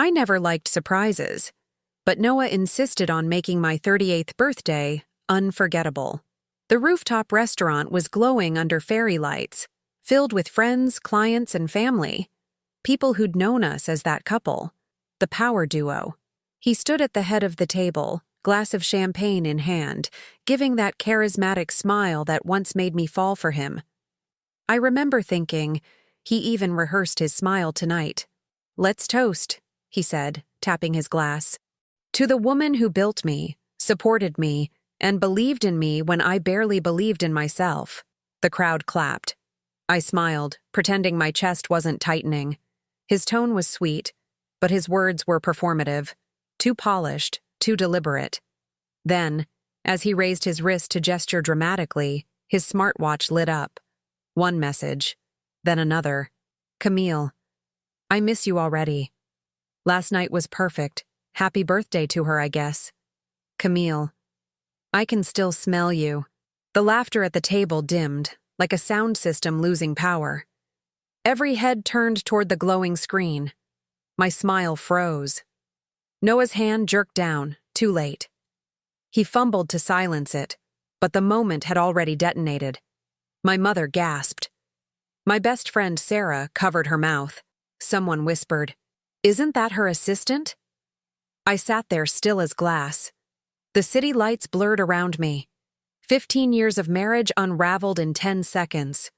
I never liked surprises, but Noah insisted on making my 38th birthday unforgettable. The rooftop restaurant was glowing under fairy lights, filled with friends, clients, and family. People who'd known us as that couple, the power duo. He stood at the head of the table, glass of champagne in hand, giving that charismatic smile that once made me fall for him. I remember thinking, he even rehearsed his smile tonight. "Let's toast," he said, tapping his glass. "To the woman who built me, supported me, and believed in me when I barely believed in myself." The crowd clapped. I smiled, pretending my chest wasn't tightening. His tone was sweet, but his words were performative, too polished, too deliberate. Then, as he raised his wrist to gesture dramatically, his smartwatch lit up. One message, then another. "Camille, I miss you already. Last night was perfect. Happy birthday to her, I guess. Camille, I can still smell you." The laughter at the table dimmed, like a sound system losing power. Every head turned toward the glowing screen. My smile froze. Noah's hand jerked down, too late. He fumbled to silence it, but the moment had already detonated. My mother gasped. My best friend Sarah covered her mouth. Someone whispered, "Isn't that her assistant?" I sat there still as glass. The city lights blurred around me. 15 years of marriage unraveled in 10 seconds.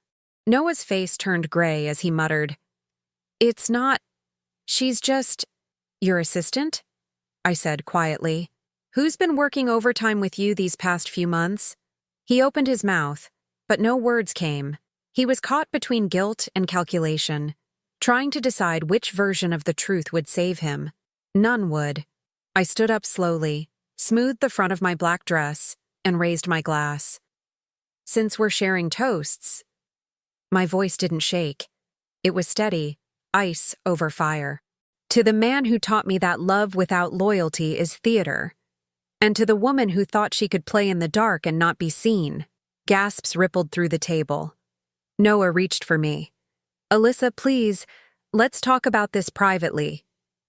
Noah's face turned gray as he muttered, "It's not. She's just your assistant?" I said quietly. "Who's been working overtime with you these past few months?" He opened his mouth, but no words came. He was caught between guilt and calculation, trying to decide which version of the truth would save him. None would. I stood up slowly, smoothed the front of my black dress, and raised my glass. "Since we're sharing toasts..." My voice didn't shake. It was steady, ice over fire. "To the man who taught me that love without loyalty is theater. And to the woman who thought she could play in the dark and not be seen." Gasps rippled through the table. Noah reached for me. "Alyssa, please, let's talk about this privately."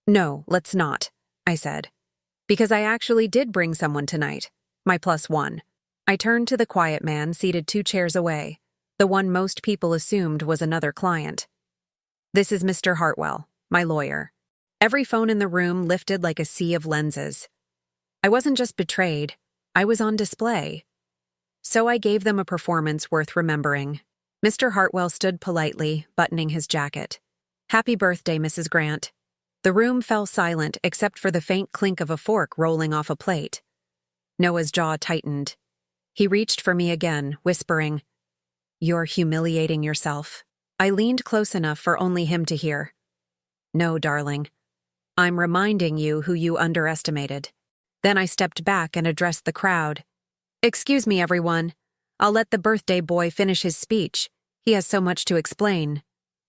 "No, let's not," I said. "Because I actually did bring someone tonight. My +1. I turned to the quiet man seated 2 chairs away, the one most people assumed was another client. "This is Mr. Hartwell, my lawyer." Every phone in the room lifted like a sea of lenses. I wasn't just betrayed, I was on display. So I gave them a performance worth remembering. Mr. Hartwell stood politely, buttoning his jacket. "Happy birthday, Mrs. Grant." The room fell silent except for the faint clink of a fork rolling off a plate. Noah's jaw tightened. He reached for me again, whispering, "You're humiliating yourself." I leaned close enough for only him to hear. "No, darling. I'm reminding you who you underestimated." Then I stepped back and addressed the crowd. "Excuse me, everyone. I'll let the birthday boy finish his speech. He has so much to explain."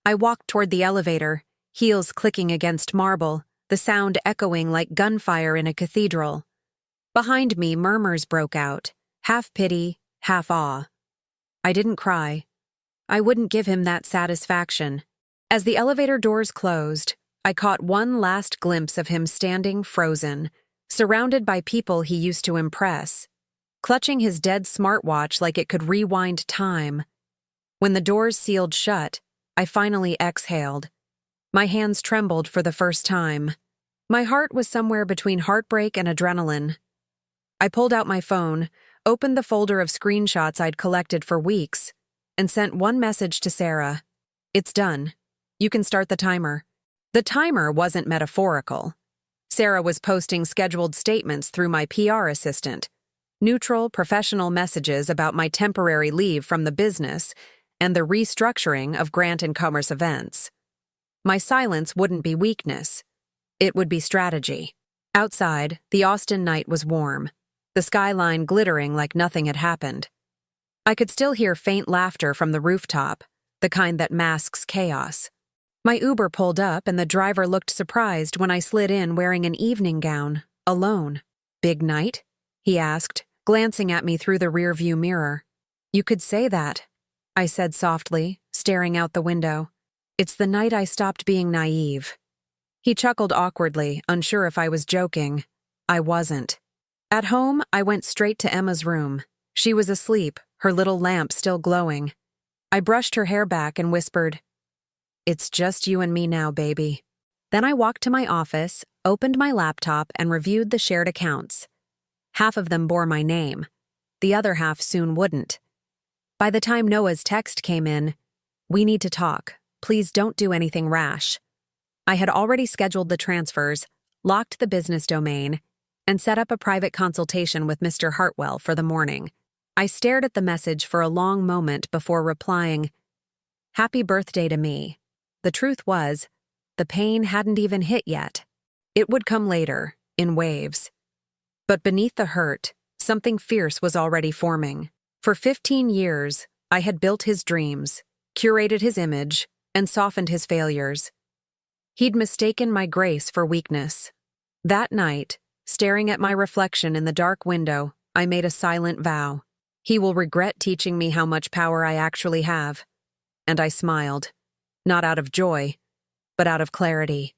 I walked toward the elevator, heels clicking against marble, the sound echoing like gunfire in a cathedral. Behind me, murmurs broke out, half pity, half awe. I didn't cry. I wouldn't give him that satisfaction. As the elevator doors closed, I caught one last glimpse of him standing frozen, surrounded by people he used to impress, clutching his dead smartwatch like it could rewind time. When the doors sealed shut, I finally exhaled. My hands trembled for the first time. My heart was somewhere between heartbreak and adrenaline. I pulled out my phone, opened the folder of screenshots I'd collected for weeks, and sent one message to Sarah. "It's done. You can start the timer." The timer wasn't metaphorical. Sarah was posting scheduled statements through my PR assistant, neutral, professional messages about my temporary leave from the business and the restructuring of Grant and Commerce events. My silence wouldn't be weakness. It would be strategy. Outside, the Austin night was warm, the skyline glittering like nothing had happened. I could still hear faint laughter from the rooftop, the kind that masks chaos. My Uber pulled up and the driver looked surprised when I slid in wearing an evening gown, alone. "Big night?" he asked, glancing at me through the rearview mirror. "You could say that," I said softly, staring out the window. "It's the night I stopped being naive." He chuckled awkwardly, unsure if I was joking. I wasn't. At home, I went straight to Emma's room. She was asleep, her little lamp still glowing. I brushed her hair back and whispered, "It's just you and me now, baby." Then I walked to my office, opened my laptop, and reviewed the shared accounts. Half of them bore my name. The other half soon wouldn't. By the time Noah's text came in, "We need to talk. Please don't do anything rash." I had already scheduled the transfers, locked the business domain, and set up a private consultation with Mr. Hartwell for the morning. I stared at the message for a long moment before replying, "Happy birthday to me." The truth was, the pain hadn't even hit yet. It would come later, in waves. But beneath the hurt, something fierce was already forming. For 15 years, I had built his dreams, curated his image, and softened his failures. He'd mistaken my grace for weakness. That night, staring at my reflection in the dark window, I made a silent vow. He will regret teaching me how much power I actually have. And I smiled, not out of joy, but out of clarity.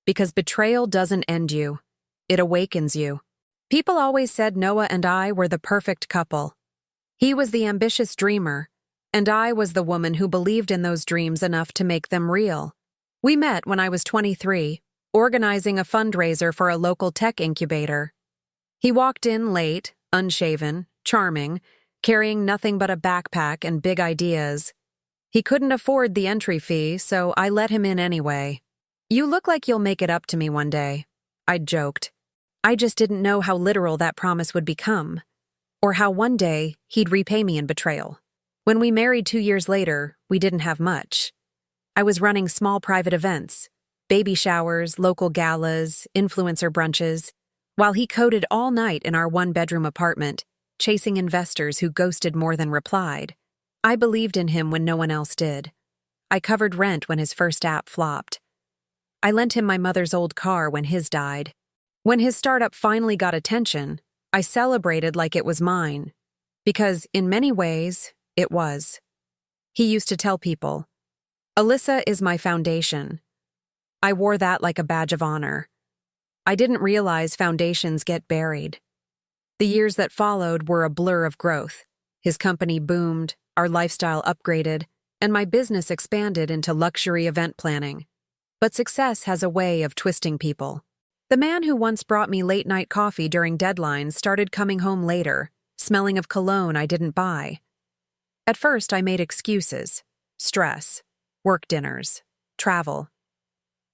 Because betrayal doesn't end you, it awakens you. People always said Noah and I were the perfect couple. He was the ambitious dreamer, and I was the woman who believed in those dreams enough to make them real. We met when I was 23, organizing a fundraiser for a local tech incubator. He walked in late, unshaven, charming, carrying nothing but a backpack and big ideas. He couldn't afford the entry fee, so I let him in anyway. "You look like you'll make it up to me one day," I'd joked. I just didn't know how literal that promise would become, or how one day he'd repay me in betrayal. When we married 2 years later, we didn't have much. I was running small private events, baby showers, local galas, influencer brunches, while he coded all night in our one-bedroom apartment, chasing investors who ghosted more than replied. I believed in him when no one else did. I covered rent when his first app flopped. I lent him my mother's old car when his died. When his startup finally got attention, I celebrated like it was mine. Because, in many ways, it was. He used to tell people, "Alyssa is my foundation." I wore that like a badge of honor. I didn't realize foundations get buried. The years that followed were a blur of growth. His company boomed, our lifestyle upgraded, and my business expanded into luxury event planning. But success has a way of twisting people. The man who once brought me late-night coffee during deadlines started coming home later, smelling of cologne I didn't buy. At first, I made excuses: stress, work dinners, travel.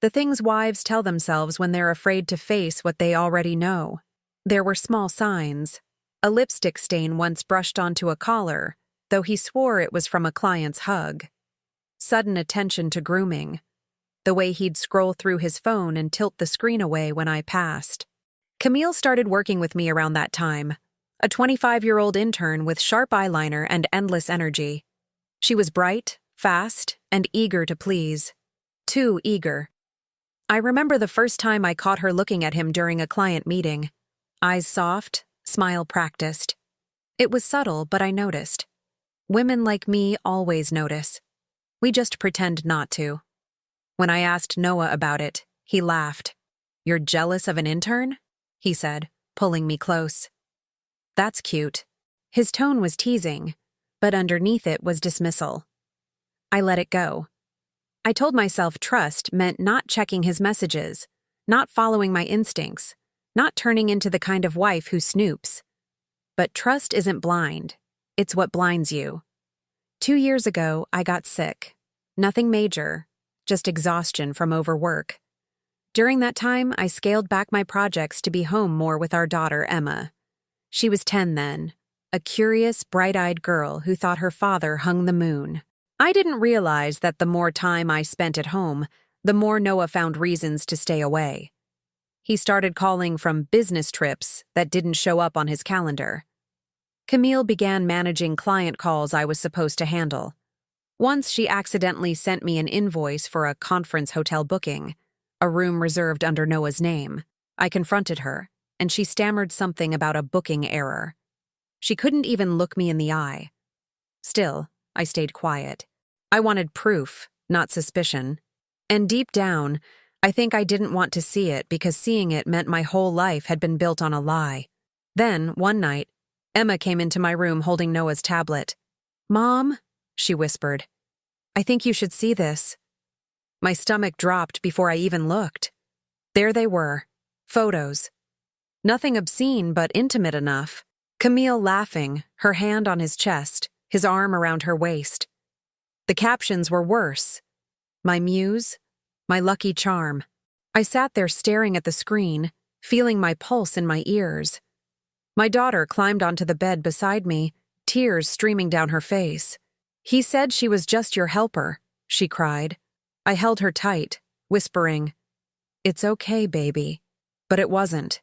The things wives tell themselves when they're afraid to face what they already know. There were small signs. A lipstick stain once brushed onto a collar, though he swore it was from a client's hug. Sudden attention to grooming. The way he'd scroll through his phone and tilt the screen away when I passed. Camille started working with me around that time, a 25-year-old intern with sharp eyeliner and endless energy. She was bright, fast, and eager to please. Too eager. I remember the first time I caught her looking at him during a client meeting. Eyes soft, smile practiced. It was subtle, but I noticed. Women like me always notice. We just pretend not to. When I asked Noah about it, he laughed. "You're jealous of an intern?" he said, pulling me close. "That's cute." His tone was teasing, but underneath it was dismissal. I let it go. I told myself trust meant not checking his messages, not following my instincts, not turning into the kind of wife who snoops. But trust isn't blind. It's what blinds you. 2 years ago, I got sick. Nothing major, just exhaustion from overwork. During that time, I scaled back my projects to be home more with our daughter, Emma. She was 10 then, a curious, bright-eyed girl who thought her father hung the moon. I didn't realize that the more time I spent at home, the more Noah found reasons to stay away. He started calling from business trips that didn't show up on his calendar. Camille began managing client calls I was supposed to handle. Once she accidentally sent me an invoice for a conference hotel booking, a room reserved under Noah's name. I confronted her, and she stammered something about a booking error. She couldn't even look me in the eye. Still, I stayed quiet. I wanted proof, not suspicion. And deep down, I think I didn't want to see it because seeing it meant my whole life had been built on a lie. Then, one night, Emma came into my room holding Noah's tablet. "Mom," she whispered, "I think you should see this." My stomach dropped before I even looked. There they were, photos. Nothing obscene but intimate enough. Camille laughing, her hand on his chest, his arm around her waist. The captions were worse. My muse, my lucky charm. I sat there staring at the screen, feeling my pulse in my ears. My daughter climbed onto the bed beside me, tears streaming down her face. "He said she was just your helper," she cried. I held her tight, whispering, "It's okay, baby." But it wasn't.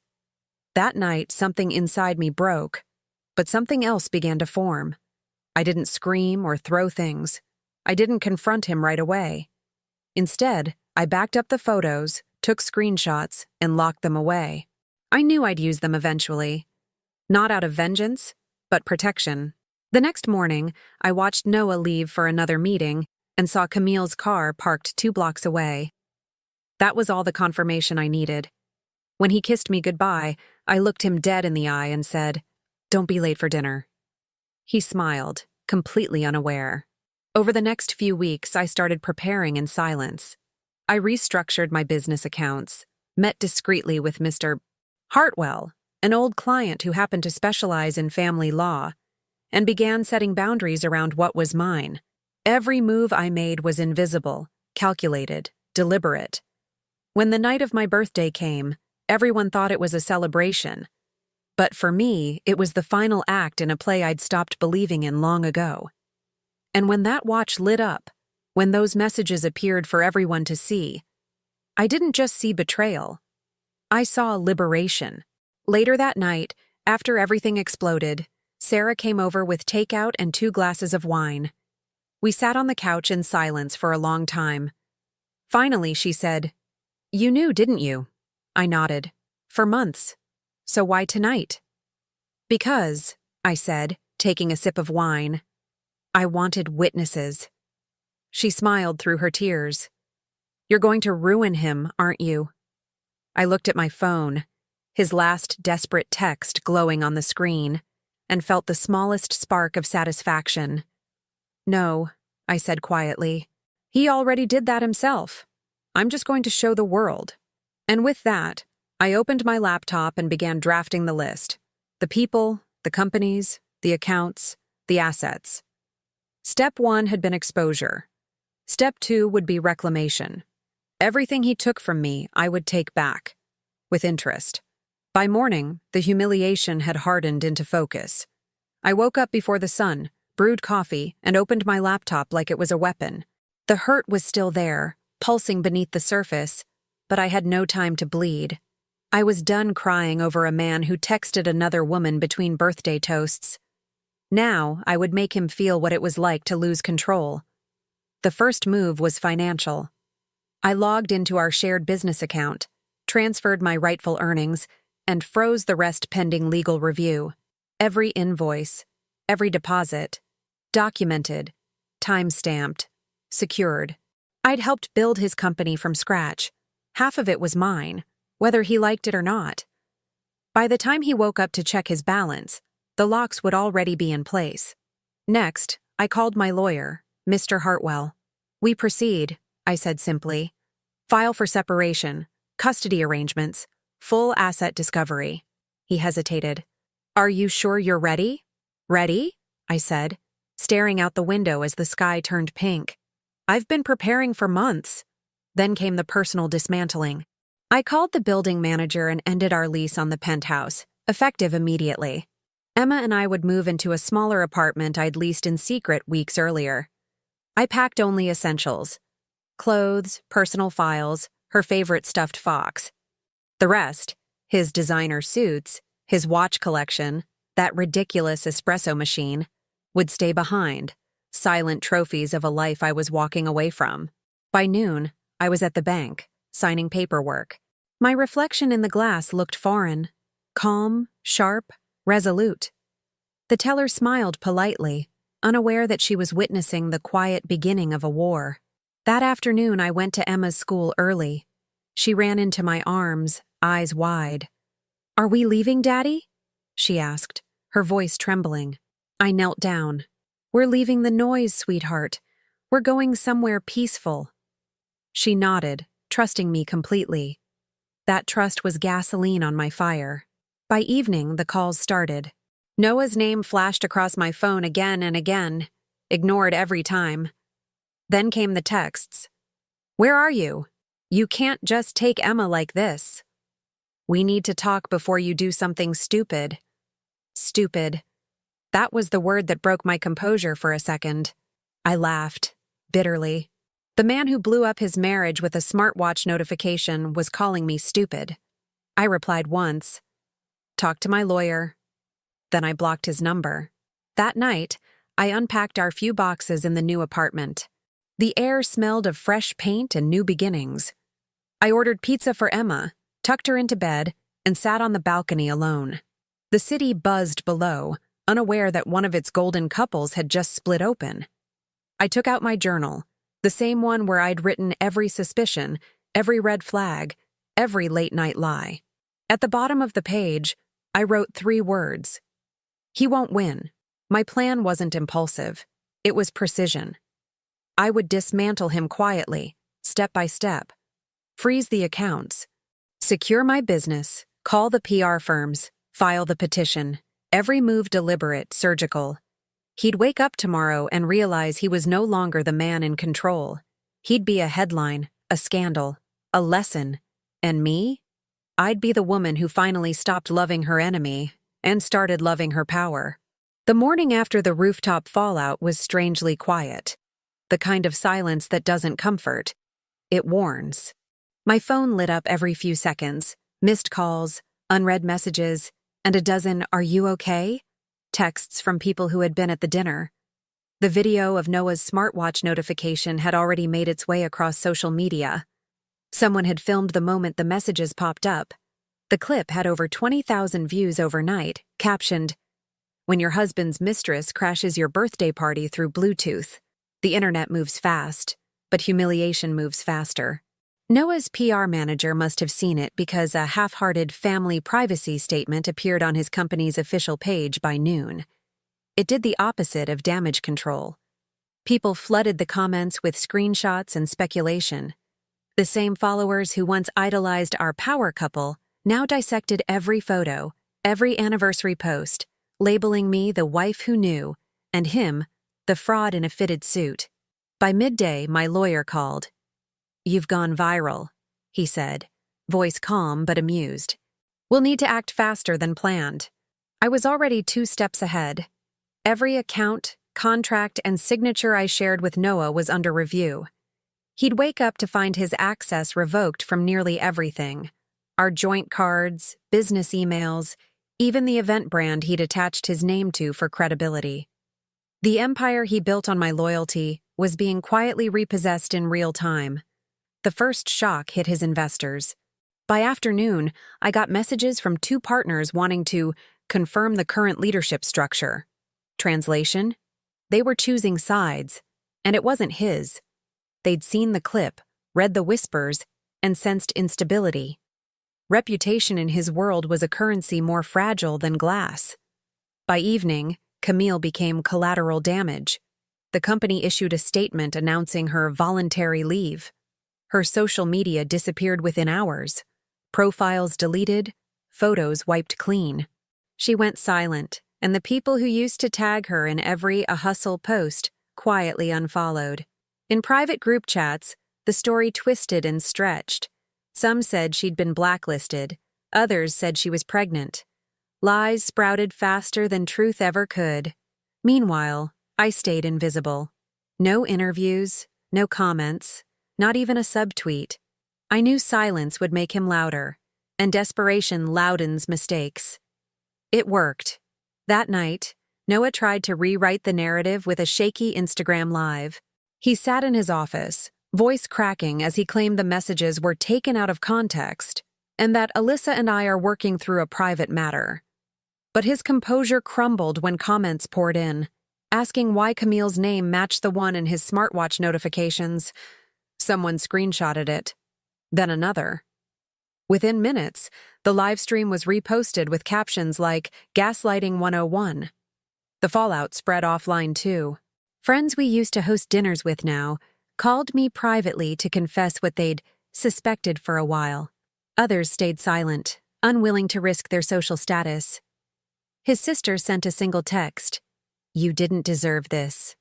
That night, something inside me broke, but something else began to form. I didn't scream or throw things. I didn't confront him right away. Instead, I backed up the photos, took screenshots, and locked them away. I knew I'd use them eventually. Not out of vengeance, but protection. The next morning, I watched Noah leave for another meeting and saw Camille's car parked 2 blocks away. That was all the confirmation I needed. When he kissed me goodbye, I looked him dead in the eye and said, "Don't be late for dinner." He smiled, completely unaware. Over the next few weeks, I started preparing in silence. I restructured my business accounts, met discreetly with Mr. Hartwell, an old client who happened to specialize in family law, and began setting boundaries around what was mine. Every move I made was invisible, calculated, deliberate. When the night of my birthday came, everyone thought it was a celebration. But for me, it was the final act in a play I'd stopped believing in long ago. And when that watch lit up, when those messages appeared for everyone to see, I didn't just see betrayal. I saw liberation. Later that night, after everything exploded, Sarah came over with takeout and 2 glasses of wine. We sat on the couch in silence for a long time. Finally, she said, "You knew, didn't you?" I nodded. "For months. So why tonight?" "Because," I said, taking a sip of wine, "I wanted witnesses." She smiled through her tears. "You're going to ruin him, aren't you?" I looked at my phone, his last desperate text glowing on the screen, and felt the smallest spark of satisfaction. "No," I said quietly. "He already did that himself. I'm just going to show the world." And with that, I opened my laptop and began drafting the list. The people, the companies, the accounts, the assets. Step 1 had been exposure. Step 2 would be reclamation. Everything he took from me, I would take back, with interest. By morning, the humiliation had hardened into focus. I woke up before the sun, brewed coffee, and opened my laptop like it was a weapon. The hurt was still there, pulsing beneath the surface, but I had no time to bleed. I was done crying over a man who texted another woman between birthday toasts. Now, I would make him feel what it was like to lose control. The first move was financial. I logged into our shared business account, transferred my rightful earnings, and froze the rest pending legal review. Every invoice, every deposit, documented, time-stamped, secured. I'd helped build his company from scratch. Half of it was mine, whether he liked it or not. By the time he woke up to check his balance, the locks would already be in place. Next, I called my lawyer, Mr. Hartwell. "We proceed," I said simply. "File for separation, custody arrangements, full asset discovery." He hesitated. "Are you sure you're ready?" "Ready?" I said, staring out the window as the sky turned pink. "I've been preparing for months." Then came the personal dismantling. I called the building manager and ended our lease on the penthouse, effective immediately. Emma and I would move into a smaller apartment I'd leased in secret weeks earlier. I packed only essentials: clothes, personal files, her favorite stuffed fox. The rest, his designer suits, his watch collection, that ridiculous espresso machine, would stay behind, silent trophies of a life I was walking away from. By noon, I was at the bank, signing paperwork. My reflection in the glass looked foreign, calm, sharp, resolute. The teller smiled politely, unaware that she was witnessing the quiet beginning of a war. That afternoon, I went to Emma's school early. She ran into my arms, eyes wide. "Are we leaving, Daddy?" she asked, her voice trembling. I knelt down. "We're leaving the noise, sweetheart. We're going somewhere peaceful." She nodded, trusting me completely. That trust was gasoline on my fire. By evening, the calls started. Noah's name flashed across my phone again and again, ignored every time. Then came the texts. "Where are you? You can't just take Emma like this. We need to talk before you do something stupid." Stupid. That was the word that broke my composure for a second. I laughed, bitterly. The man who blew up his marriage with a smartwatch notification was calling me stupid. I replied once. "Talk to my lawyer." Then I blocked his number. That night, I unpacked our few boxes in the new apartment. The air smelled of fresh paint and new beginnings. I ordered pizza for Emma, tucked her into bed, and sat on the balcony alone. The city buzzed below, unaware that one of its golden couples had just split open. I took out my journal, the same one where I'd written every suspicion, every red flag, every late-night lie. At the bottom of the page, I wrote 3 words. He won't win. My plan wasn't impulsive. It was precision. I would dismantle him quietly, step by step. Freeze the accounts. Secure my business, call the PR firms, file the petition. Every move deliberate, surgical. He'd wake up tomorrow and realize he was no longer the man in control. He'd be a headline, a scandal, a lesson. And me? I'd be the woman who finally stopped loving her enemy and started loving her power. The morning after the rooftop fallout was strangely quiet. The kind of silence that doesn't comfort. It warns. My phone lit up every few seconds. Missed calls, unread messages, and a dozen "Are you okay?" texts from people who had been at the dinner. The video of Noah's smartwatch notification had already made its way across social media. Someone had filmed the moment the messages popped up. The clip had over 20,000 views overnight, captioned, "When your husband's mistress crashes your birthday party through Bluetooth. The internet moves fast, but humiliation moves faster." Noah's PR manager must have seen it because a half-hearted family privacy statement appeared on his company's official page by noon. It did the opposite of damage control. People flooded the comments with screenshots and speculation. The same followers who once idolized our power couple now dissected every photo, every anniversary post, labeling me the wife who knew, and him the fraud in a fitted suit. By midday, my lawyer called. "You've gone viral," he said, voice calm but amused. "We'll need to act faster than planned." I was already 2 steps ahead. Every account, contract, and signature I shared with Noah was under review. He'd wake up to find his access revoked from nearly everything. Our joint cards, business emails, even the event brand he'd attached his name to for credibility. The empire he built on my loyalty was being quietly repossessed in real time. The first shock hit his investors. By afternoon, I got messages from 2 partners wanting to confirm the current leadership structure. Translation? They were choosing sides, and it wasn't his. They'd seen the clip, read the whispers, and sensed instability. Reputation in his world was a currency more fragile than glass. By evening, Camille became collateral damage. The company issued a statement announcing her voluntary leave. Her social media disappeared within hours. Profiles deleted, photos wiped clean. She went silent, and the people who used to tag her in every "a hustle" post quietly unfollowed. In private group chats, the story twisted and stretched. Some said she'd been blacklisted. Others said she was pregnant. Lies sprouted faster than truth ever could. Meanwhile, I stayed invisible. No interviews, no comments, not even a subtweet. I knew silence would make him louder, and desperation loudens mistakes. It worked. That night, Noah tried to rewrite the narrative with a shaky Instagram live. He sat in his office, voice cracking as he claimed the messages were taken out of context, and that Alyssa and I are working through a private matter. But his composure crumbled when comments poured in, asking why Camille's name matched the one in his smartwatch notifications. Someone screenshotted it. then another. Within minutes, the live stream was reposted with captions like Gaslighting 101. The fallout spread offline too. Friends we used to host dinners with now called me privately to confess what they'd suspected for a while. Others stayed silent, unwilling to risk their social status. His sister sent a single text. "You didn't deserve this."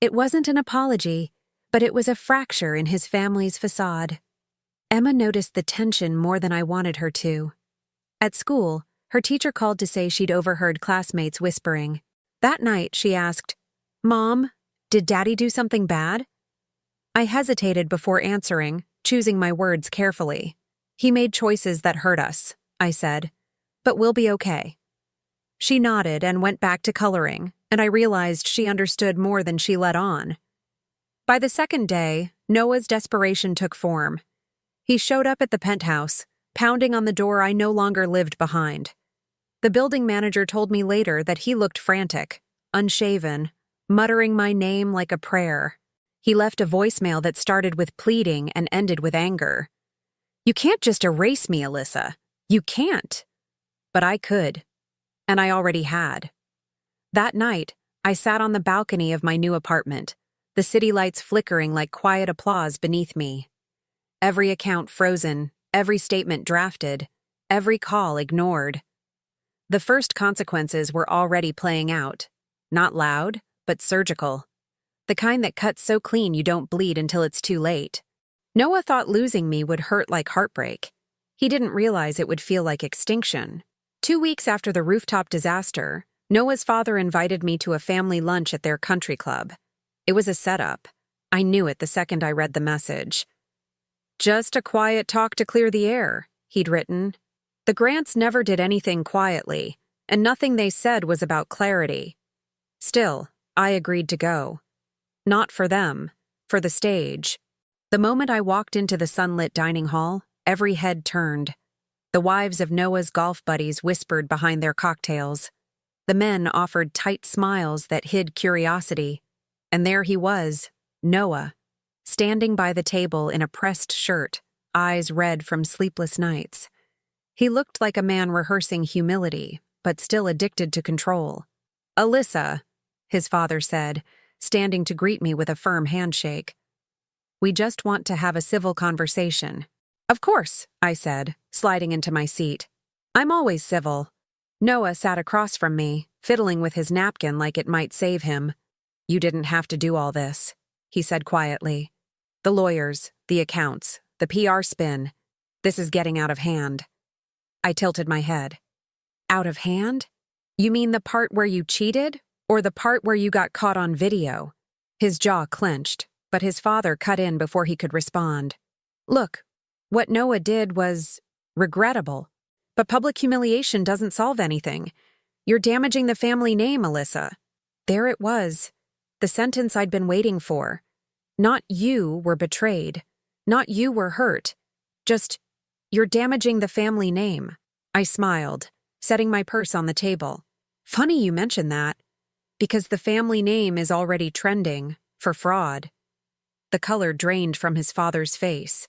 It wasn't an apology, but it was a fracture in his family's facade. Emma noticed the tension more than I wanted her to. At school, her teacher called to say she'd overheard classmates whispering. That night, she asked, "Mom, did Daddy do something bad?" I hesitated before answering, choosing my words carefully. "He made choices that hurt us," I said, "but we'll be okay." She nodded and went back to coloring, and I realized she understood more than she let on. By the second day, Noah's desperation took form. He showed up at the penthouse, pounding on the door I no longer lived behind. The building manager told me later that he looked frantic, unshaven, muttering my name like a prayer. He left a voicemail that started with pleading and ended with anger. "You can't just erase me, Alyssa. You can't." But I could. And I already had. That night, I sat on the balcony of my new apartment, the city lights flickering like quiet applause beneath me. Every account frozen, every statement drafted, every call ignored. The first consequences were already playing out. Not loud, but surgical. The kind that cuts so clean you don't bleed until it's too late. Noah thought losing me would hurt like heartbreak. He didn't realize it would feel like extinction. 2 weeks after the rooftop disaster, Noah's father invited me to a family lunch at their country club. It was a setup. I knew it the second I read the message. "Just a quiet talk to clear the air," he'd written. The Grants never did anything quietly, and nothing they said was about clarity. Still, I agreed to go. Not for them, for the stage. The moment I walked into the sunlit dining hall, every head turned. The wives of Noah's golf buddies whispered behind their cocktails. The men offered tight smiles that hid curiosity. And there he was, Noah, standing by the table in a pressed shirt, eyes red from sleepless nights. He looked like a man rehearsing humility, but still addicted to control. "Alyssa," his father said, standing to greet me with a firm handshake. "We just want to have a civil conversation." "Of course," I said, sliding into my seat. "I'm always civil." Noah sat across from me, fiddling with his napkin like it might save him. "You didn't have to do all this," he said quietly. "The lawyers, the accounts, the PR spin. This is getting out of hand." I tilted my head. "Out of hand? You mean the part where you cheated, or the part where you got caught on video?" His jaw clenched, but his father cut in before he could respond. "Look, what Noah did was regrettable. But public humiliation doesn't solve anything. You're damaging the family name, Alyssa." There it was, the sentence I'd been waiting for. Not you were betrayed. Not you were hurt. Just, you're damaging the family name. I smiled, setting my purse on the table. "Funny you mention that, because the family name is already trending for fraud." The color drained from his father's face.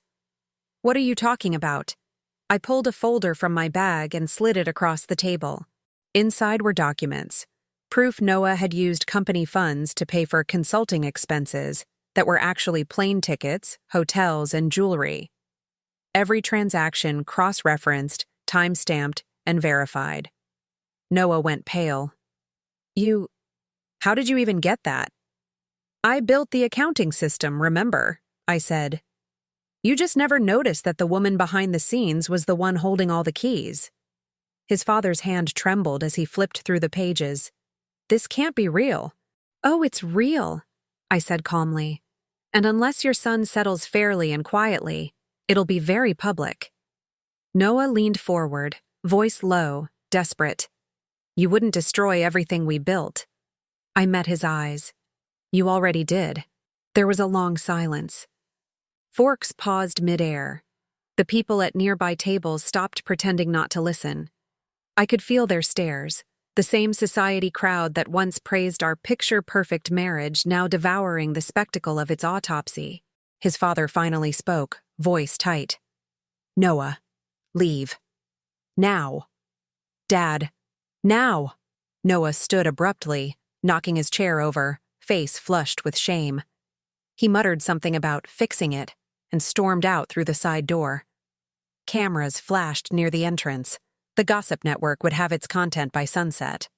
"What are you talking about?" I pulled a folder from my bag and slid it across the table. Inside were documents, proof Noah had used company funds to pay for consulting expenses that were actually plane tickets, hotels, and jewelry. Every transaction cross-referenced, time-stamped, and verified. Noah went pale. How did you even get that?" "I built the accounting system, remember?" I said. "You just never noticed that the woman behind the scenes was the one holding all the keys." His father's hand trembled as he flipped through the pages. "This can't be real." "Oh, it's real," I said calmly. "And unless your son settles fairly and quietly, it'll be very public." Noah leaned forward, voice low, desperate. "You wouldn't destroy everything we built." I met his eyes. "You already did." There was a long silence. Forks paused midair. The people at nearby tables stopped pretending not to listen. I could feel their stares, the same society crowd that once praised our picture-perfect marriage now devouring the spectacle of its autopsy. His father finally spoke, voice tight. Noah, leave. Now. Dad. Now. Noah stood abruptly, knocking his chair over, face flushed with shame. He muttered something about fixing it and stormed out through the side door. Cameras flashed near the entrance. The gossip network would have its content by sunset.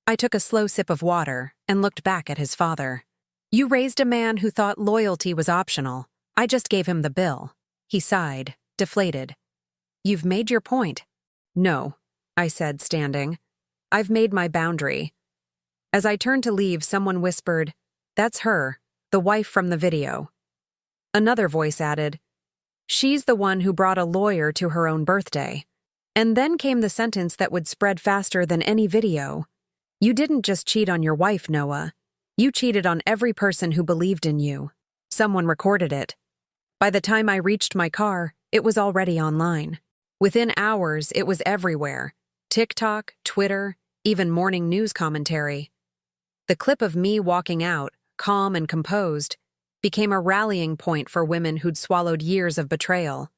I took a slow sip of water and looked back at his father. You raised a man who thought loyalty was optional. I just gave him the bill. He sighed, deflated. You've made your point. No, I said, standing. I've made my boundary. As I turned to leave, someone whispered, That's her, the wife from the video. Another voice added, She's the one who brought a lawyer to her own birthday. And then came the sentence that would spread faster than any video. You didn't just cheat on your wife, Noah. You cheated on every person who believed in you. Someone recorded it. By the time I reached my car, it was already online. Within hours, it was everywhere. TikTok, Twitter, even morning news commentary. The clip of me walking out, calm and composed, became a rallying point for women who'd swallowed years of betrayal.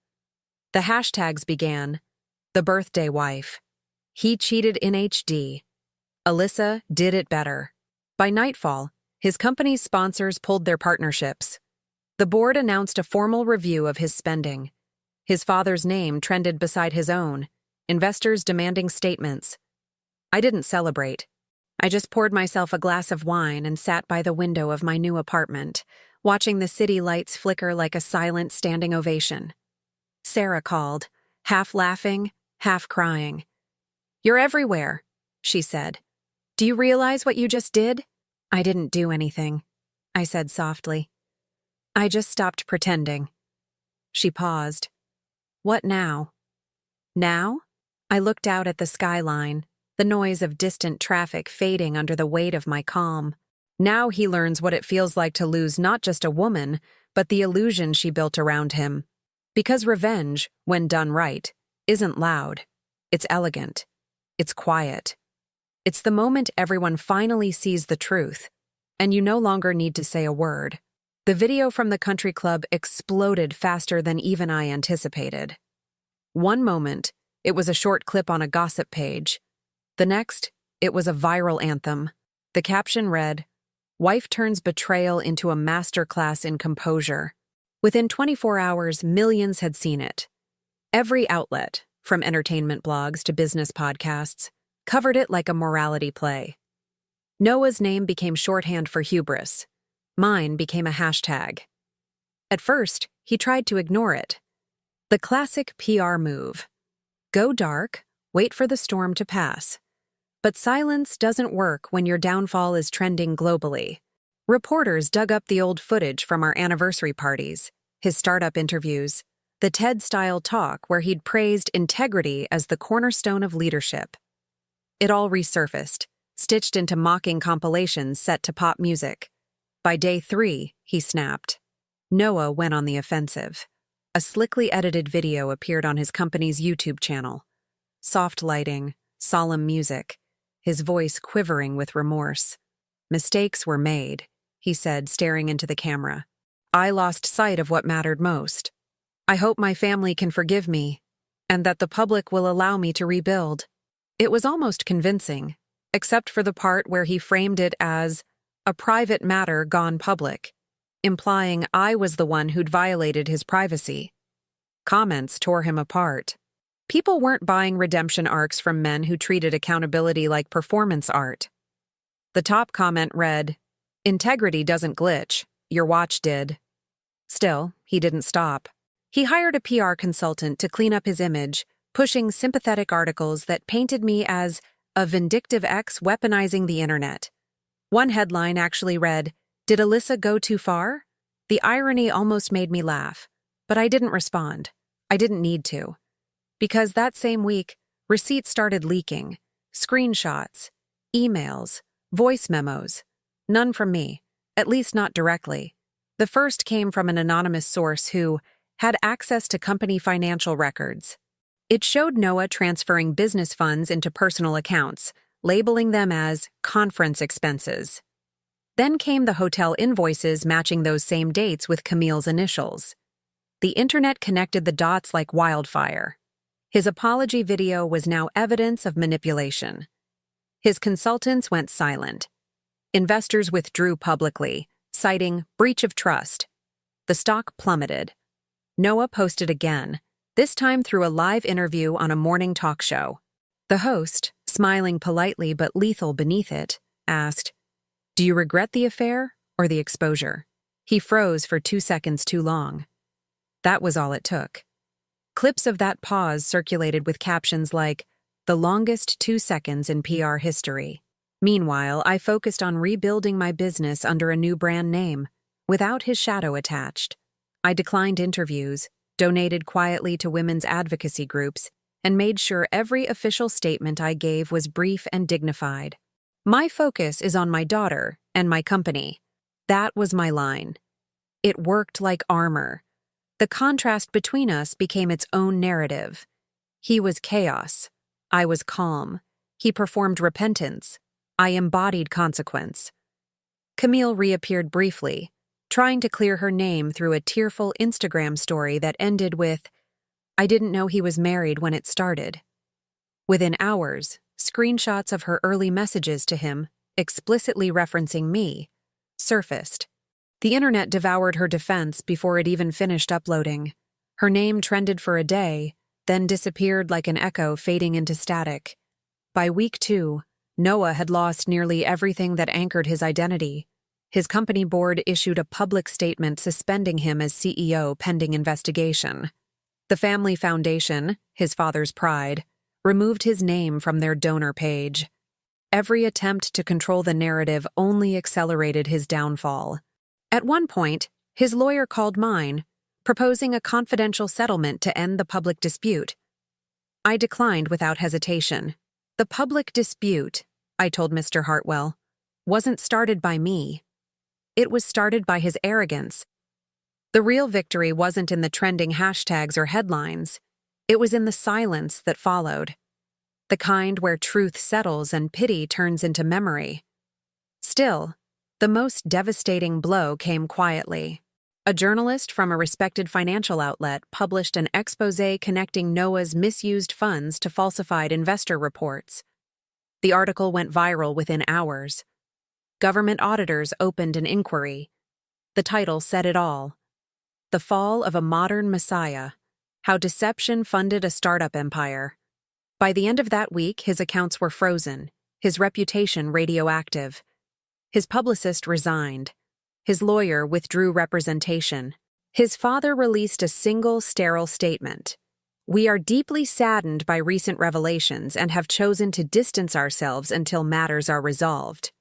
The hashtags began, The Birthday Wife. He cheated in HD. Alyssa did it better. By nightfall, his company's sponsors pulled their partnerships. The board announced a formal review of his spending. His father's name trended beside his own, investors demanding statements. I didn't celebrate. I just poured myself a glass of wine and sat by the window of my new apartment, watching the city lights flicker like a silent standing ovation. Sarah called, half laughing, half crying. You're everywhere, she said. Do you realize what you just did? I didn't do anything, I said softly. I just stopped pretending. She paused. What now? Now? I looked out at the skyline, the noise of distant traffic fading under the weight of my calm. Now he learns what it feels like to lose not just a woman, but the illusion she built around him. Because revenge, when done right, isn't loud. It's elegant. It's quiet. It's the moment everyone finally sees the truth, and you no longer need to say a word. The video from the country club exploded faster than even I anticipated. One moment, it was a short clip on a gossip page. The next, it was a viral anthem. The caption read, Wife turns betrayal into a masterclass in composure. Within 24 hours, millions had seen it. Every outlet, from entertainment blogs to business podcasts, covered it like a morality play. Noah's name became shorthand for hubris. Mine became a hashtag. At first, he tried to ignore it. The classic PR move. Go dark, wait for the storm to pass. But silence doesn't work when your downfall is trending globally. Reporters dug up the old footage from our anniversary parties, his startup interviews, the TED-style talk where he'd praised integrity as the cornerstone of leadership. It all resurfaced, stitched into mocking compilations set to pop music. By day 3, he snapped. Noah went on the offensive. A slickly edited video appeared on his company's YouTube channel. Soft lighting, solemn music, his voice quivering with remorse. Mistakes were made, he said, staring into the camera. I lost sight of what mattered most. I hope my family can forgive me, and that the public will allow me to rebuild. It was almost convincing, except for the part where he framed it as a private matter gone public, implying I was the one who'd violated his privacy. Comments tore him apart. People weren't buying redemption arcs from men who treated accountability like performance art. The top comment read, Integrity doesn't glitch, your watch did. Still, he didn't stop. He hired a PR consultant to clean up his image, pushing sympathetic articles that painted me as a vindictive ex weaponizing the internet. One headline actually read, Did Alyssa go too far? The irony almost made me laugh, but I didn't respond. I didn't need to. Because that same week, receipts started leaking. Screenshots, emails, voice memos. None from me, at least not directly. The first came from an anonymous source who had access to company financial records. It showed Noah transferring business funds into personal accounts, labeling them as conference expenses. Then came the hotel invoices matching those same dates with Camille's initials. The internet connected the dots like wildfire. His apology video was now evidence of manipulation. His consultants went silent. Investors withdrew publicly, citing breach of trust. The stock plummeted. Noah posted again, this time through a live interview on a morning talk show. The host, smiling politely but lethal beneath it, asked, "Do you regret the affair or the exposure?" He froze for 2 seconds too long. That was all it took. Clips of that pause circulated with captions like, "The longest 2 seconds in PR history." Meanwhile, I focused on rebuilding my business under a new brand name, without his shadow attached. I declined interviews, donated quietly to women's advocacy groups, and made sure every official statement I gave was brief and dignified. My focus is on my daughter and my company. That was my line. It worked like armor. The contrast between us became its own narrative. He was chaos. I was calm. He performed repentance. I embodied consequence. Camille reappeared briefly, trying to clear her name through a tearful Instagram story that ended with, "I didn't know he was married when it started." Within hours, screenshots of her early messages to him, explicitly referencing me, surfaced. The internet devoured her defense before it even finished uploading. Her name trended for a day, then disappeared like an echo fading into static. By week 2, Noah had lost nearly everything that anchored his identity. His company board issued a public statement suspending him as CEO pending investigation. The family foundation, his father's pride, removed his name from their donor page. Every attempt to control the narrative only accelerated his downfall. At one point, his lawyer called mine, proposing a confidential settlement to end the public dispute. I declined without hesitation. The public dispute, I told Mr. Hartwell, wasn't started by me. It was started by his arrogance. The real victory wasn't in the trending hashtags or headlines. It was in the silence that followed. The kind where truth settles and pity turns into memory. Still, the most devastating blow came quietly. A journalist from a respected financial outlet published an exposé connecting Noah's misused funds to falsified investor reports. The article went viral within hours. Government auditors opened an inquiry. The title said it all. The Fall of a Modern Messiah: How Deception Funded a Startup Empire. By the end of that week, his accounts were frozen, his reputation radioactive. His publicist resigned. His lawyer withdrew representation. His father released a single sterile statement. "We are deeply saddened by recent revelations and have chosen to distance ourselves until matters are resolved."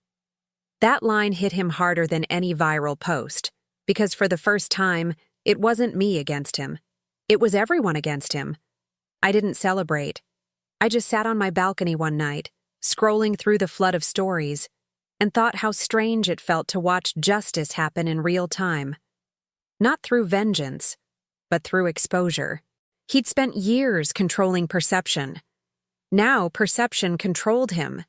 That line hit him harder than any viral post, because for the first time, it wasn't me against him. It was everyone against him. I didn't celebrate. I just sat on my balcony one night, scrolling through the flood of stories, and thought how strange it felt to watch justice happen in real time. Not through vengeance, but through exposure. He'd spent years controlling perception. Now perception controlled him.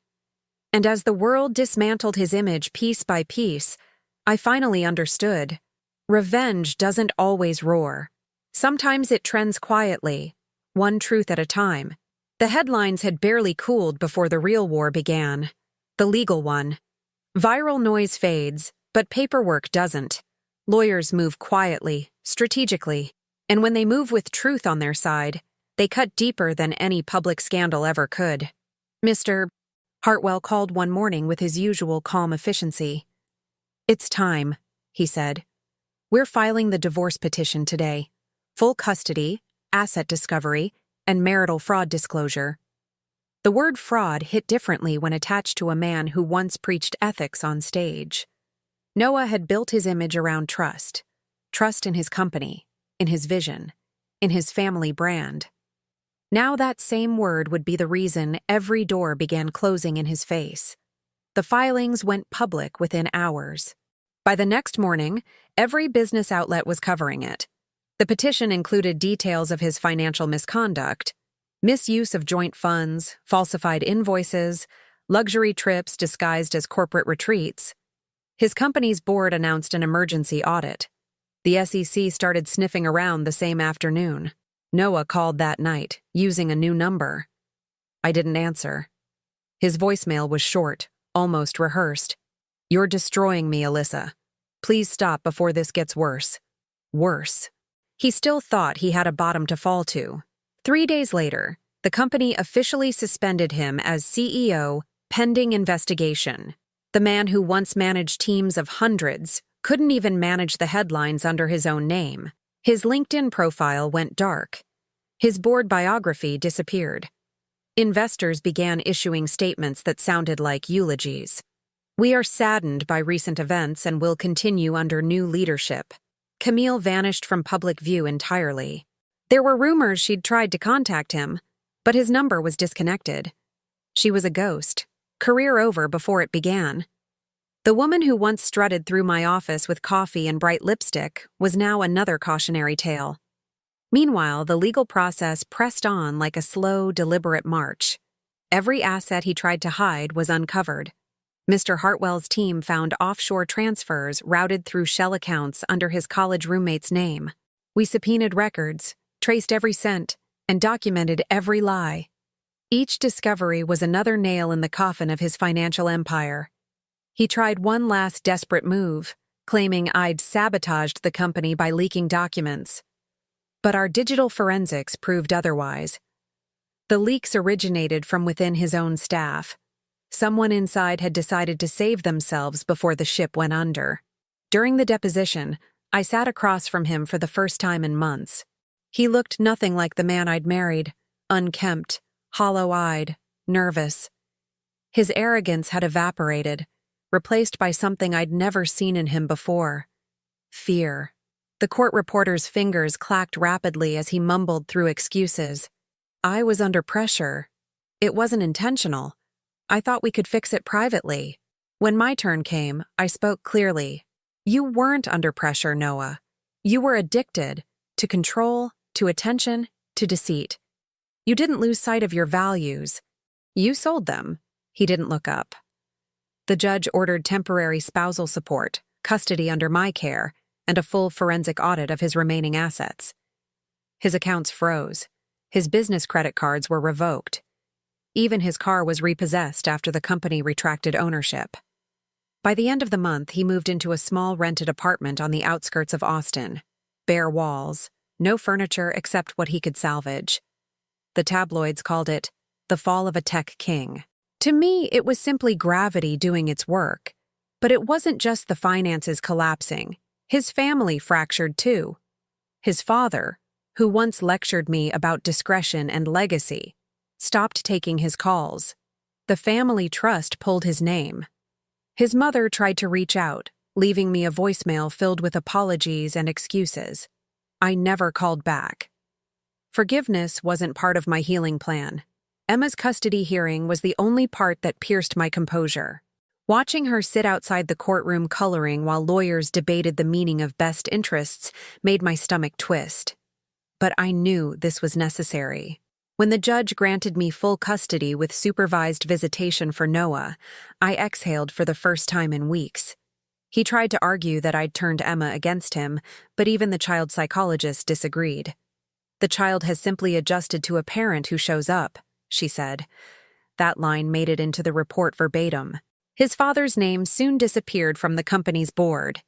And as the world dismantled his image piece by piece, I finally understood. Revenge doesn't always roar. Sometimes it trends quietly, one truth at a time. The headlines had barely cooled before the real war began. The legal one. Viral noise fades, but paperwork doesn't. Lawyers move quietly, strategically, and when they move with truth on their side, they cut deeper than any public scandal ever could. Mr. Hartwell called one morning with his usual calm efficiency. "It's time," he said. "We're filing the divorce petition today. Full custody, asset discovery, and marital fraud disclosure." The word fraud hit differently when attached to a man who once preached ethics on stage. Noah had built his image around trust. Trust in his company, in his vision, in his family brand. Now that same word would be the reason every door began closing in his face. The filings went public within hours. By the next morning, every business outlet was covering it. The petition included details of his financial misconduct, misuse of joint funds, falsified invoices, luxury trips disguised as corporate retreats. His company's board announced an emergency audit. The SEC started sniffing around the same afternoon. Noah called that night, using a new number. I didn't answer. His voicemail was short, almost rehearsed. "You're destroying me, Alyssa. Please stop before this gets worse." Worse. He still thought he had a bottom to fall to. 3 days later, the company officially suspended him as CEO, pending investigation. The man who once managed teams of hundreds couldn't even manage the headlines under his own name. His LinkedIn profile went dark. His board biography disappeared. Investors began issuing statements that sounded like eulogies. "We are saddened by recent events and will continue under new leadership." Camille vanished from public view entirely. There were rumors she'd tried to contact him, but his number was disconnected. She was a ghost. Career over before it began. The woman who once strutted through my office with coffee and bright lipstick was now another cautionary tale. Meanwhile, the legal process pressed on like a slow, deliberate march. Every asset he tried to hide was uncovered. Mr. Hartwell's team found offshore transfers routed through shell accounts under his college roommate's name. We subpoenaed records, traced every cent, and documented every lie. Each discovery was another nail in the coffin of his financial empire. He tried one last desperate move, claiming I'd sabotaged the company by leaking documents. But our digital forensics proved otherwise. The leaks originated from within his own staff. Someone inside had decided to save themselves before the ship went under. During the deposition, I sat across from him for the first time in months. He looked nothing like the man I'd married, unkempt, hollow-eyed, nervous. His arrogance had evaporated, replaced by something I'd never seen in him before: fear. The court reporter's fingers clacked rapidly as he mumbled through excuses. I was under pressure. It wasn't intentional. I thought we could fix it privately. When my turn came, I spoke clearly. You weren't under pressure, Noah. You were addicted to control, to attention, to deceit. You didn't lose sight of your values. You sold them. He didn't look up. The judge ordered temporary spousal support, custody under my care, and a full forensic audit of his remaining assets. His accounts froze. His business credit cards were revoked. Even his car was repossessed after the company retracted ownership. By the end of the month, he moved into a small rented apartment on the outskirts of Austin. Bare walls, no furniture except what he could salvage. The tabloids called it the fall of a tech king. To me, it was simply gravity doing its work. But it wasn't just the finances collapsing. His family fractured too. His father, who once lectured me about discretion and legacy, stopped taking his calls. The family trust pulled his name. His mother tried to reach out, leaving me a voicemail filled with apologies and excuses. I never called back. Forgiveness wasn't part of my healing plan. Emma's custody hearing was the only part that pierced my composure. Watching her sit outside the courtroom coloring while lawyers debated the meaning of best interests made my stomach twist. But I knew this was necessary. When the judge granted me full custody with supervised visitation for Noah, I exhaled for the first time in weeks. He tried to argue that I'd turned Emma against him, but even the child psychologist disagreed. "The child has simply adjusted to a parent who shows up," she said. That line made it into the report verbatim. His father's name soon disappeared from the company's board.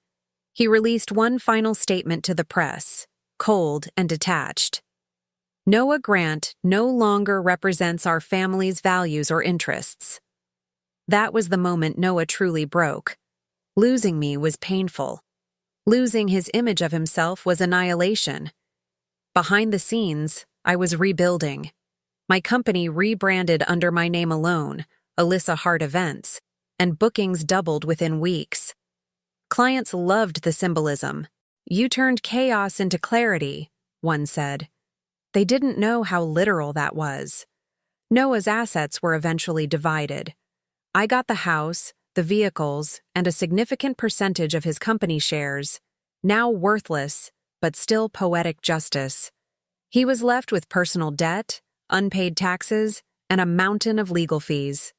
He released one final statement to the press, cold and detached. "Noah Grant no longer represents our family's values or interests." That was the moment Noah truly broke. Losing me was painful. Losing his image of himself was annihilation. Behind the scenes, I was rebuilding. My company rebranded under my name alone, Alyssa Hart Events, and bookings doubled within weeks. Clients loved the symbolism. "You turned chaos into clarity," one said. They didn't know how literal that was. Noah's assets were eventually divided. I got the house, the vehicles, and a significant percentage of his company shares, now worthless, but still poetic justice. He was left with personal debt, unpaid taxes, and a mountain of legal fees.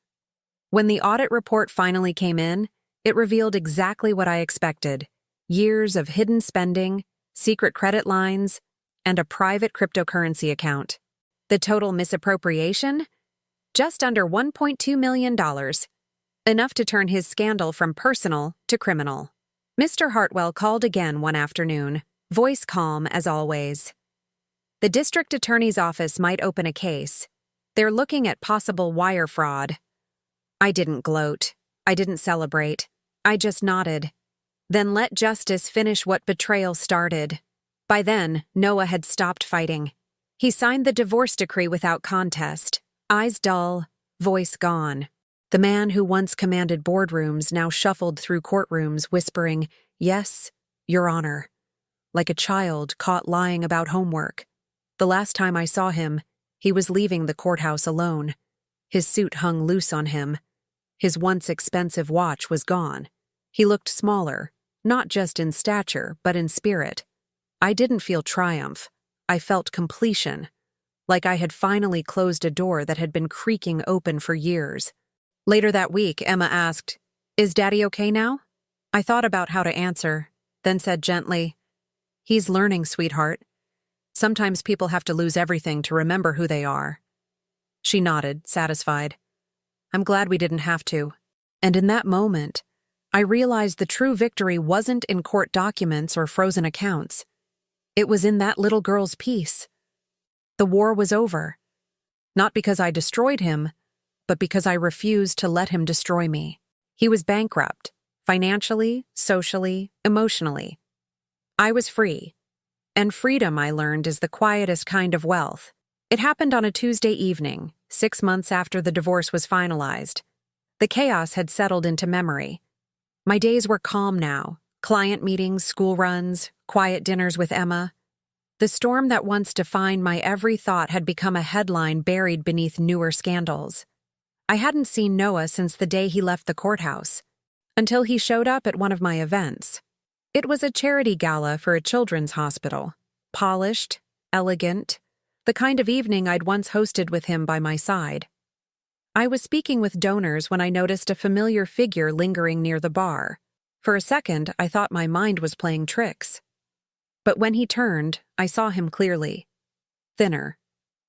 When the audit report finally came in, it revealed exactly what I expected: years of hidden spending, secret credit lines, and a private cryptocurrency account. The total misappropriation? Just under $1.2 million. Enough to turn his scandal from personal to criminal. Mr. Hartwell called again one afternoon, voice calm as always. The district attorney's office might open a case. They're looking at possible wire fraud. I didn't gloat. I didn't celebrate. I just nodded. Then let justice finish what betrayal started. By then, Noah had stopped fighting. He signed the divorce decree without contest, eyes dull, voice gone. The man who once commanded boardrooms now shuffled through courtrooms whispering, "Yes, Your Honor," like a child caught lying about homework. The last time I saw him, he was leaving the courthouse alone. His suit hung loose on him. His once expensive watch was gone. He looked smaller, not just in stature, but in spirit. I didn't feel triumph. I felt completion, like I had finally closed a door that had been creaking open for years. Later that week, Emma asked, "Is Daddy okay now?" I thought about how to answer, then said gently, "He's learning, sweetheart. Sometimes people have to lose everything to remember who they are." She nodded, satisfied. I'm glad we didn't have to. And in that moment, I realized the true victory wasn't in court documents or frozen accounts. It was in that little girl's peace. The war was over. Not because I destroyed him, but because I refused to let him destroy me. He was bankrupt, financially, socially, emotionally. I was free. And freedom, I learned, is the quietest kind of wealth. It happened on a Tuesday evening, 6 months after the divorce was finalized. The chaos had settled into memory. My days were calm now. Client meetings, school runs, quiet dinners with Emma. The storm that once defined my every thought had become a headline buried beneath newer scandals. I hadn't seen Noah since the day he left the courthouse, until he showed up at one of my events. It was a charity gala for a children's hospital. Polished, elegant, the kind of evening I'd once hosted with him by my side. I was speaking with donors when I noticed a familiar figure lingering near the bar. For a second, I thought my mind was playing tricks. But when he turned, I saw him clearly. Thinner,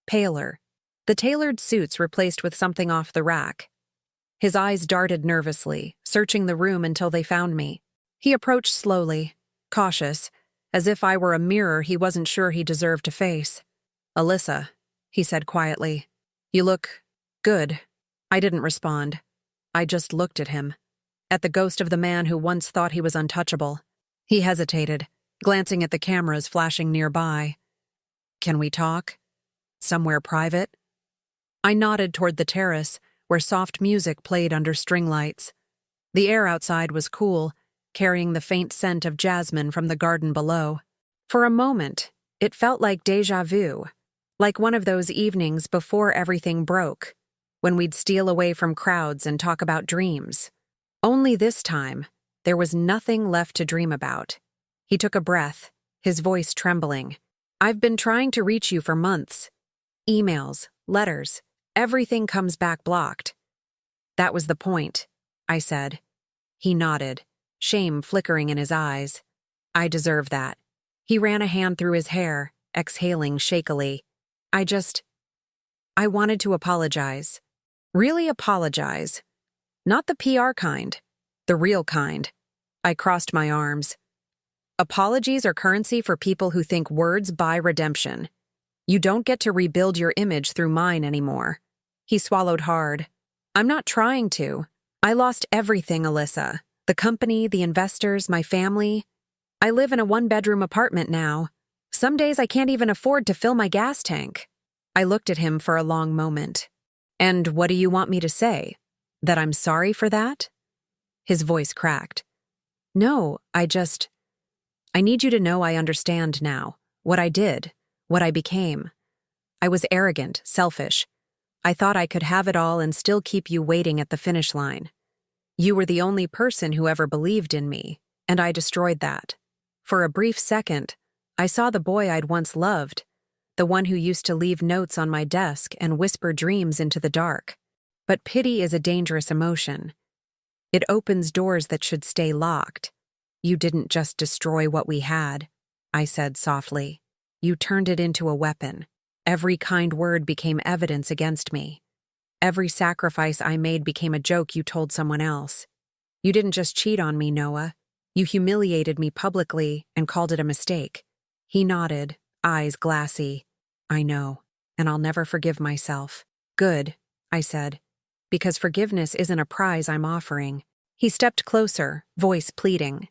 paler, the tailored suits replaced with something off the rack. His eyes darted nervously, searching the room until they found me. He approached slowly, cautious, as if I were a mirror he wasn't sure he deserved to face. "Alyssa," he said quietly, "you look good." I didn't respond. I just looked at him, at the ghost of the man who once thought he was untouchable. He hesitated, glancing at the cameras flashing nearby. "Can we talk? Somewhere private?" I nodded toward the terrace, where soft music played under string lights. The air outside was cool, carrying the faint scent of jasmine from the garden below. For a moment, it felt like déjà vu, like one of those evenings before everything broke, when we'd steal away from crowds and talk about dreams. Only this time, there was nothing left to dream about. He took a breath, his voice trembling. "I've been trying to reach you for months. Emails, letters, everything comes back blocked." "That was the point," I said. He nodded, shame flickering in his eyes. "I deserve that." He ran a hand through his hair, exhaling shakily. I wanted to apologize. Really apologize. Not the PR kind, the real kind." I crossed my arms. "Apologies are currency for people who think words buy redemption. You don't get to rebuild your image through mine anymore." He swallowed hard. "I'm not trying to. I lost everything, Alyssa. The company, the investors, my family. I live in a 1-bedroom apartment now. Some days I can't even afford to fill my gas tank." I looked at him for a long moment. "And what do you want me to say? That I'm sorry for that?" His voice cracked. "No, I need you to know I understand now. What I did, what I became. I was arrogant, selfish. I thought I could have it all and still keep you waiting at the finish line. You were the only person who ever believed in me, and I destroyed that. For a brief second, I saw the boy I'd once loved, the one who used to leave notes on my desk and whisper dreams into the dark. But pity is a dangerous emotion. It opens doors that should stay locked. You didn't just destroy what we had. I said softly. You turned it into a weapon. Every kind word became evidence against me. Every sacrifice I made became a joke you told someone else. You didn't just cheat on me, Noah. You humiliated me publicly and called it a mistake. He nodded, eyes glassy. I know, and I'll never forgive myself. Good, I said, because forgiveness isn't a prize I'm offering. He stepped closer, voice pleading.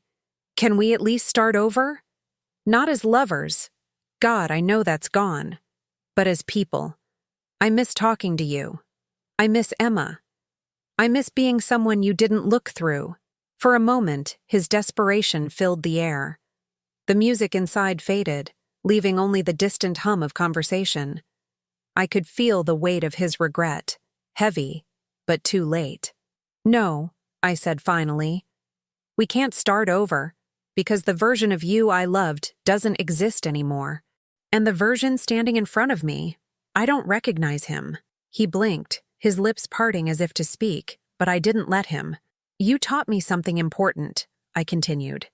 Can we at least start over? Not as lovers. God, I know that's gone. But as people. I miss talking to you. I miss Emma. I miss being someone you didn't look through. For a moment, his desperation filled the air. The music inside faded, leaving only the distant hum of conversation. I could feel the weight of his regret, heavy, but too late. No, I said finally. We can't start over, because the version of you I loved doesn't exist anymore. And the version standing in front of me, I don't recognize him. He blinked, his lips parting as if to speak, but I didn't let him. You taught me something important, I continued.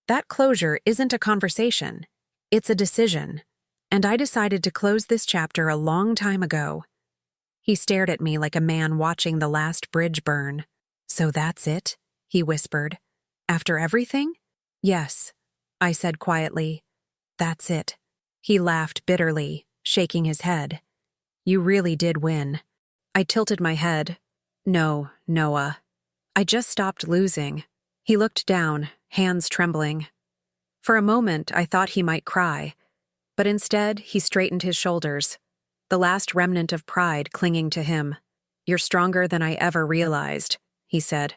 That closure isn't a conversation. It's a decision. And I decided to close this chapter a long time ago. He stared at me like a man watching the last bridge burn. So that's it? He whispered. After everything? Yes, I said quietly. That's it. He laughed bitterly, shaking his head. You really did win. I tilted my head. No, Noah. I just stopped losing. He looked down, hands trembling. For a moment, I thought he might cry, but instead, he straightened his shoulders, the last remnant of pride clinging to him. You're stronger than I ever realized, he said.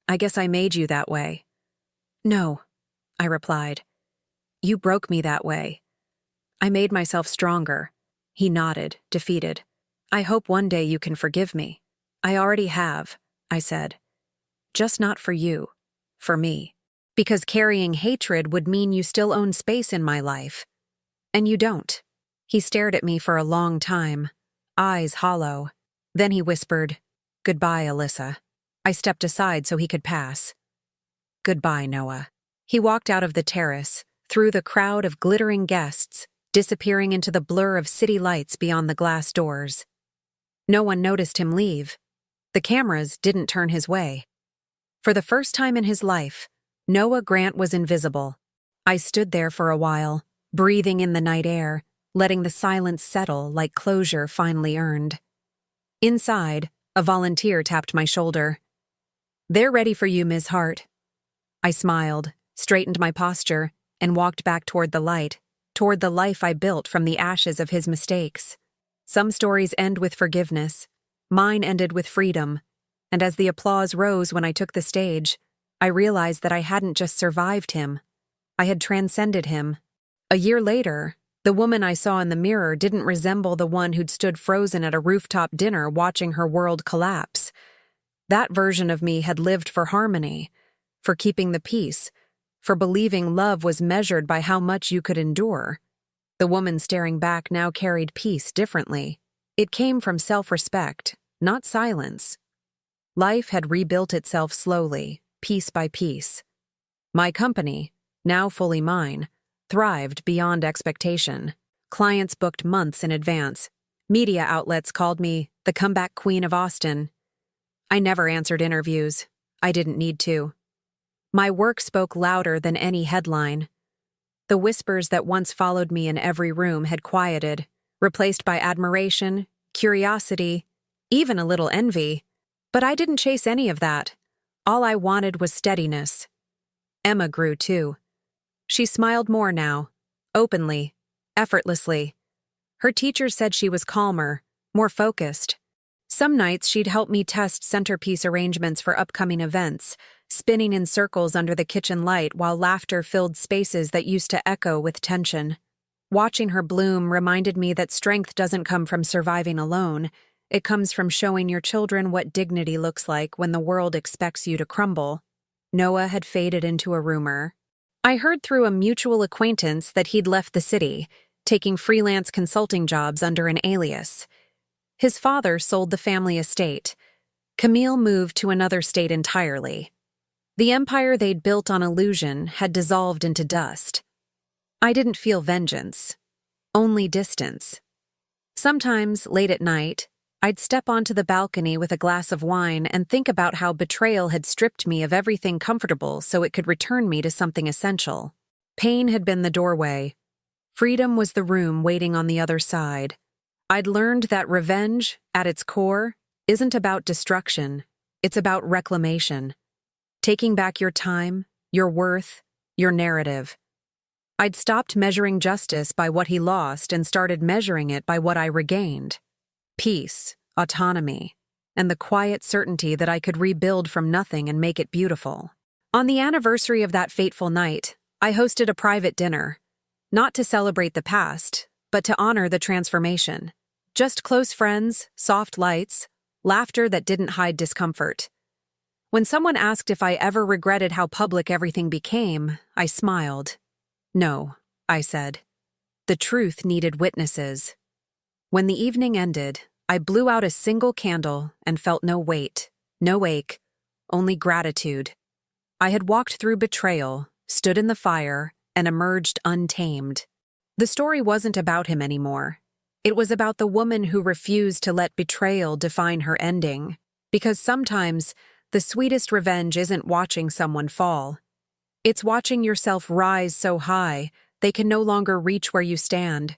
I guess I made you that way. No, I replied. You broke me that way. I made myself stronger. He nodded, defeated. I hope one day you can forgive me. I already have, I said. Just not for you, for me. Because carrying hatred would mean you still own space in my life. And you don't. He stared at me for a long time, eyes hollow. Then he whispered, Goodbye, Alyssa. I stepped aside so he could pass. Goodbye, Noah. He walked out of the terrace, through the crowd of glittering guests, disappearing into the blur of city lights beyond the glass doors. No one noticed him leave. The cameras didn't turn his way. For the first time in his life, Noah Grant was invisible. I stood there for a while, breathing in the night air, letting the silence settle like closure finally earned. Inside, a volunteer tapped my shoulder. They're ready for you, Ms. Hart. I smiled, straightened my posture, and walked back toward the light, toward the life I built from the ashes of his mistakes. Some stories end with forgiveness. Mine ended with freedom. And as the applause rose when I took the stage, I realized that I hadn't just survived him. I had transcended him. A year later, the woman I saw in the mirror didn't resemble the one who'd stood frozen at a rooftop dinner watching her world collapse. That version of me had lived for harmony, for keeping the peace, for believing love was measured by how much you could endure. The woman staring back now carried peace differently. It came from self-respect, not silence. Life had rebuilt itself slowly, piece by piece. My company, now fully mine, thrived beyond expectation. Clients booked months in advance. Media outlets called me the comeback queen of Austin. I never answered interviews. I didn't need to. My work spoke louder than any headline. The whispers that once followed me in every room had quieted, replaced by admiration, curiosity, even a little envy. But I didn't chase any of that. All I wanted was steadiness. Emma grew too. She smiled more now, openly, effortlessly. Her teachers said she was calmer, more focused. Some nights she'd help me test centerpiece arrangements for upcoming events, spinning in circles under the kitchen light while laughter filled spaces that used to echo with tension. Watching her bloom reminded me that strength doesn't come from surviving alone. It comes from showing your children what dignity looks like when the world expects you to crumble. Noah had faded into a rumor. I heard through a mutual acquaintance that he'd left the city, taking freelance consulting jobs under an alias. His father sold the family estate. Camille moved to another state entirely. The empire they'd built on illusion had dissolved into dust. I didn't feel vengeance, only distance. Sometimes, late at night, I'd step onto the balcony with a glass of wine and think about how betrayal had stripped me of everything comfortable so it could return me to something essential. Pain had been the doorway. Freedom was the room waiting on the other side. I'd learned that revenge, at its core, isn't about destruction, it's about reclamation. Taking back your time, your worth, your narrative. I'd stopped measuring justice by what he lost and started measuring it by what I regained. Peace, autonomy, and the quiet certainty that I could rebuild from nothing and make it beautiful. On the anniversary of that fateful night, I hosted a private dinner, not to celebrate the past, but to honor the transformation. Just close friends, soft lights, laughter that didn't hide discomfort. When someone asked if I ever regretted how public everything became, I smiled. No, I said. The truth needed witnesses. When the evening ended, I blew out a single candle and felt no weight, no ache, only gratitude. I had walked through betrayal, stood in the fire, and emerged untamed. The story wasn't about him anymore. It was about the woman who refused to let betrayal define her ending. Because sometimes, the sweetest revenge isn't watching someone fall. It's watching yourself rise so high, they can no longer reach where you stand.